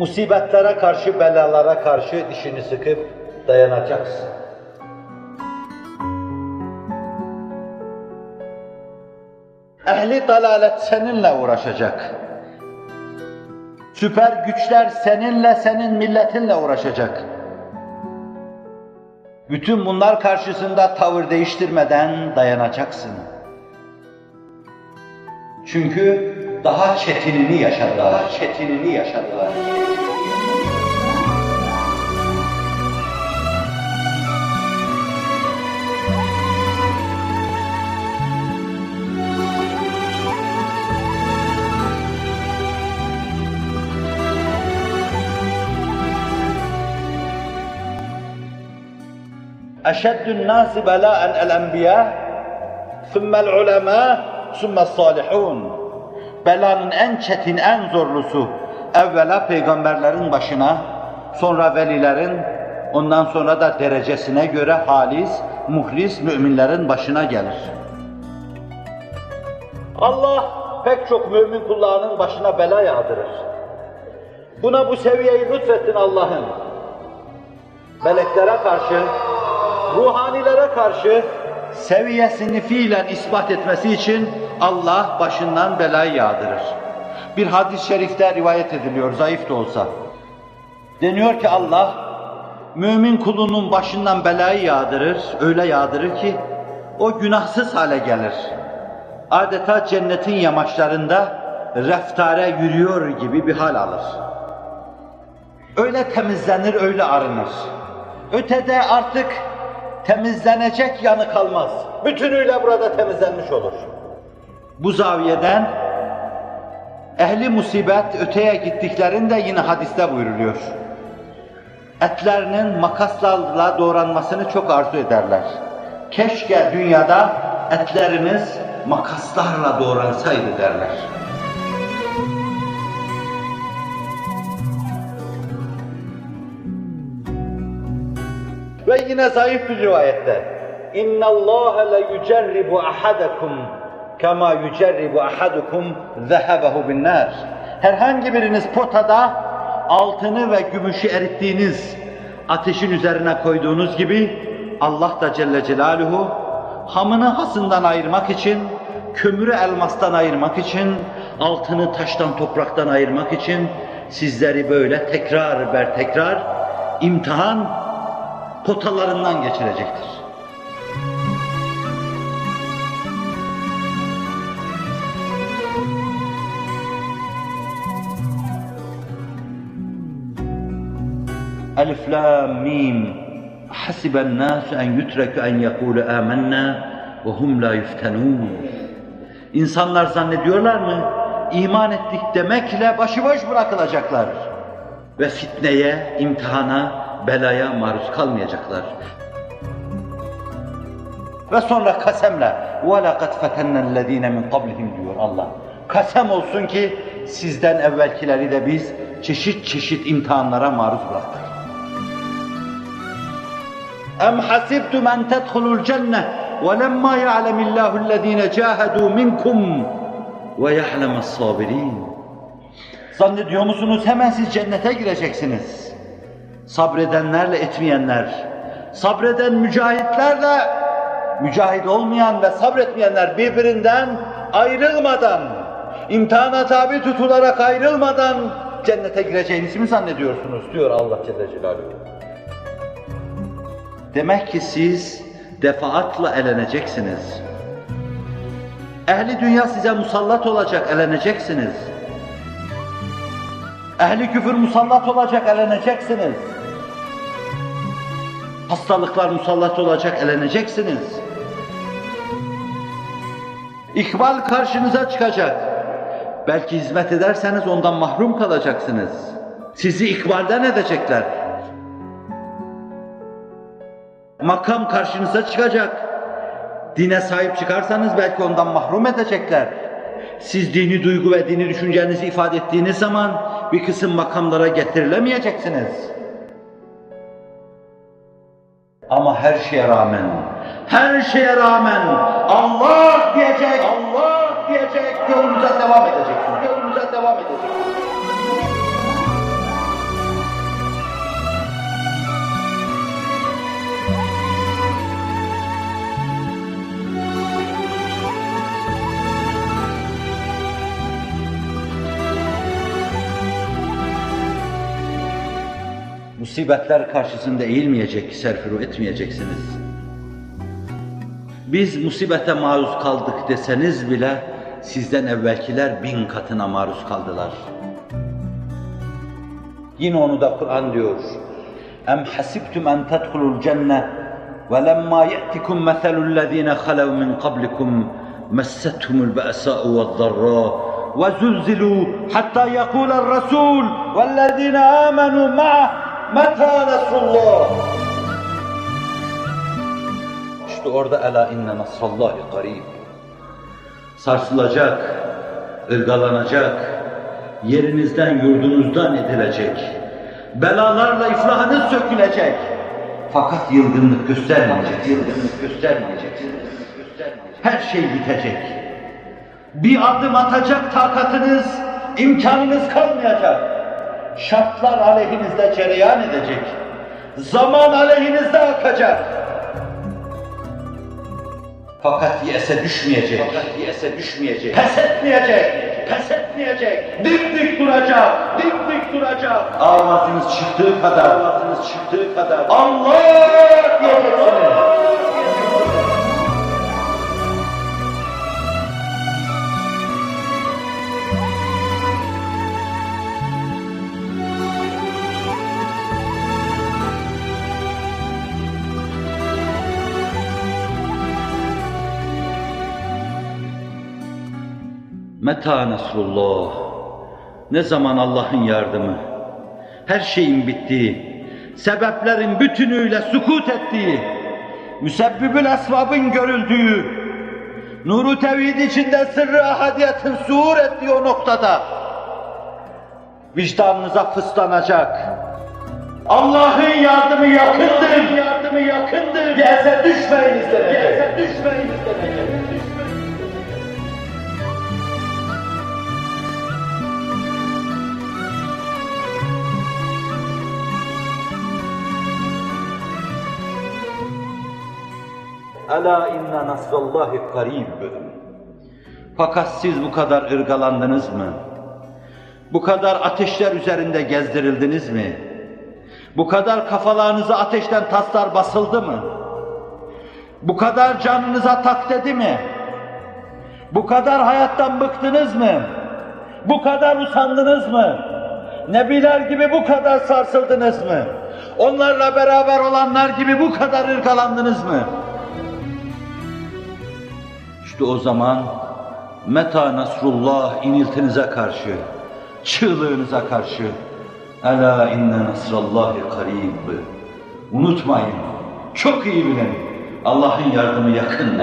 Musibetlere karşı, belalara karşı dişini sıkıp dayanacaksın. Ehli dalalet seninle uğraşacak. Süper güçler seninle, senin milletinle uğraşacak. Bütün bunlar karşısında tavır değiştirmeden dayanacaksın. Çünkü daha çetinini yaşadılar. أشد الناس بلاء الأنبياء ثم العلماء ثم الصالحون. Belanın en çetin, en zorlusu evvela peygamberlerin başına, sonra velilerin, ondan sonra da derecesine göre halis, muhlis müminlerin başına gelir. Allah pek çok mümin kullarının başına bela yağdırır. Buna bu seviyeyi lütfettin Allah'ın. Meleklere karşı, ruhanilere karşı seviyesini fiilen ispat etmesi için Allah başından belayı yağdırır. Bir hadis-i şerifte rivayet ediliyor, zayıf da olsa. Deniyor ki Allah, mümin kulunun başından belayı yağdırır, öyle yağdırır ki o günahsız hale gelir. Adeta cennetin yamaçlarında reftare yürüyor gibi bir hal alır. Öyle temizlenir, öyle arınır. Ötede artık temizlenecek yanı kalmaz. Bütünüyle burada temizlenmiş olur. Bu zaviyeden ehli musibet öteye gittiklerinde yine hadiste buyruluyor. Etlerinin makaslarla doğranmasını çok arzu ederler. Keşke dünyada etlerimiz makaslarla doğransaydı derler. Ve yine zayıf bir rivayette اِنَّ اللّٰهَ لَيُجَرِّبُ أَحَدَكُمْ كَمَا يُجَرِّبُ أَحَدُكُمْ ذَهَبَهُ بِالنَّارِ. Herhangi biriniz potada altını ve gümüşü erittiğiniz, ateşin üzerine koyduğunuz gibi Allah da Celle Celaluhu hamını hasından ayırmak için, kömürü elmastan ayırmak için, altını taştan topraktan ayırmak için sizleri böyle tekrar ber tekrar imtihan potalarından geçirecektir. Elif lam mim hasiben nasu en yutreku en yekulu amennâ ve hum la yuftenûn. İnsanlar zannediyorlar mı? İman ettik demekle başıboş bırakılacaklar ve fitneye, imtihana, belaya maruz kalmayacaklar. Ve sonra kasemle وَلَقَدْ فَتَنَّ الَّذ۪ينَ مِنْ قَبْلِهِمْ diyor Allah. Kasem olsun ki sizden evvelkileri de biz çeşit çeşit imtihanlara maruz bıraktık. اَمْ حَسِبْتُمْ اَنْ تَدْخُلُوا الْجَنَّةِ وَلَمَّا يَعْلَمِ اللّٰهُ الَّذ۪ينَ جَاهَدُوا مِنْكُمْ وَيَعْلَمَ الصَّابِرِينَ. Zannediyor musunuz hemen siz cennete gireceksiniz? Sabredenlerle etmeyenler, sabreden mücahitlerle mücahit olmayan ve sabretmeyenler birbirinden ayrılmadan, imtihana tabi tutularak ayrılmadan cennete gireceğinizi mi zannediyorsunuz? Diyor Allah Celle Celaluhu. Demek ki siz defaatla eleneceksiniz. Ehli dünya size musallat olacak, eleneceksiniz. Ehli küfür musallat olacak, eleneceksiniz. Hastalıklar musallat olacak, eleneceksiniz. İkbal karşınıza çıkacak. Belki hizmet ederseniz ondan mahrum kalacaksınız. Sizi ikbalden edecekler. Makam karşınıza çıkacak. Dine sahip çıkarsanız belki ondan mahrum edecekler. Siz dini duygu ve dini düşüncenizi ifade ettiğiniz zaman bir kısım makamlara getirilemeyeceksiniz. Ama her şeye rağmen Allah diyecek, yolumuza devam edeceksiniz. Musibetler karşısında eğilmeyecek, serfiru etmeyeceksiniz. Biz musibete maruz kaldık deseniz bile sizden evvelkiler 1000 katına maruz kaldılar. Yine onu da Kur'an diyor. Em hasibtum en tedhulul cenne ve lemma ye'tikum meselul lezine halev min qablikum messethumul ba'sa'u ve'd-dharra ve zulzilu hatta yekula'r rasul vellezine amenu ma'ah meta nasrullah. İşte orada ela inne nasrallahi qarib. Sarsılacak, ırgalanacak, yerinizden yurdunuzdan edilecek, belalarla iflahınız sökülecek. Fakat yılgınlık göstermeyecek, her şey bitecek. Bir adım atacak takatınız, imkanınız kalmayacak. Şartlar aleyhinizde cereyan edecek. Zaman aleyhinizde akacak. Fakat yese düşmeyecek. Pes etmeyecek. Dimdik duracak. Avazınız çıktığı kadar. Allah diyeceksiniz. Meta nasrullah. Ne zaman Allah'ın yardımı? Her şeyin bittiği, sebeplerin bütünüyle sukut ettiği, müsebbibül esbabın görüldüğü, nuru tevhid içinde sırrı ahadiyetin zuhur ettiği o noktada vicdanınıza fıslanacak. Allah'ın yardımı yakındır. Geze düşmeyiniz denecek. Ela inne nasrallahi qarib. Fakat siz bu kadar ırgalandınız mı? Bu kadar ateşler üzerinde gezdirildiniz mi? Bu kadar kafalarınıza ateşten taslar basıldı mı? Bu kadar canınıza tak dedi mi? Bu kadar hayattan bıktınız mı? Bu kadar usandınız mı? Nebiler gibi bu kadar sarsıldınız mı? Onlarla beraber olanlar gibi bu kadar ırgalandınız mı? İşte o zaman meta nasrullah iniltinize karşı, çığlığınıza karşı ela inne nasrallahi qarib. Unutmayın, çok iyi bilin. Allah'ın yardımı yakın.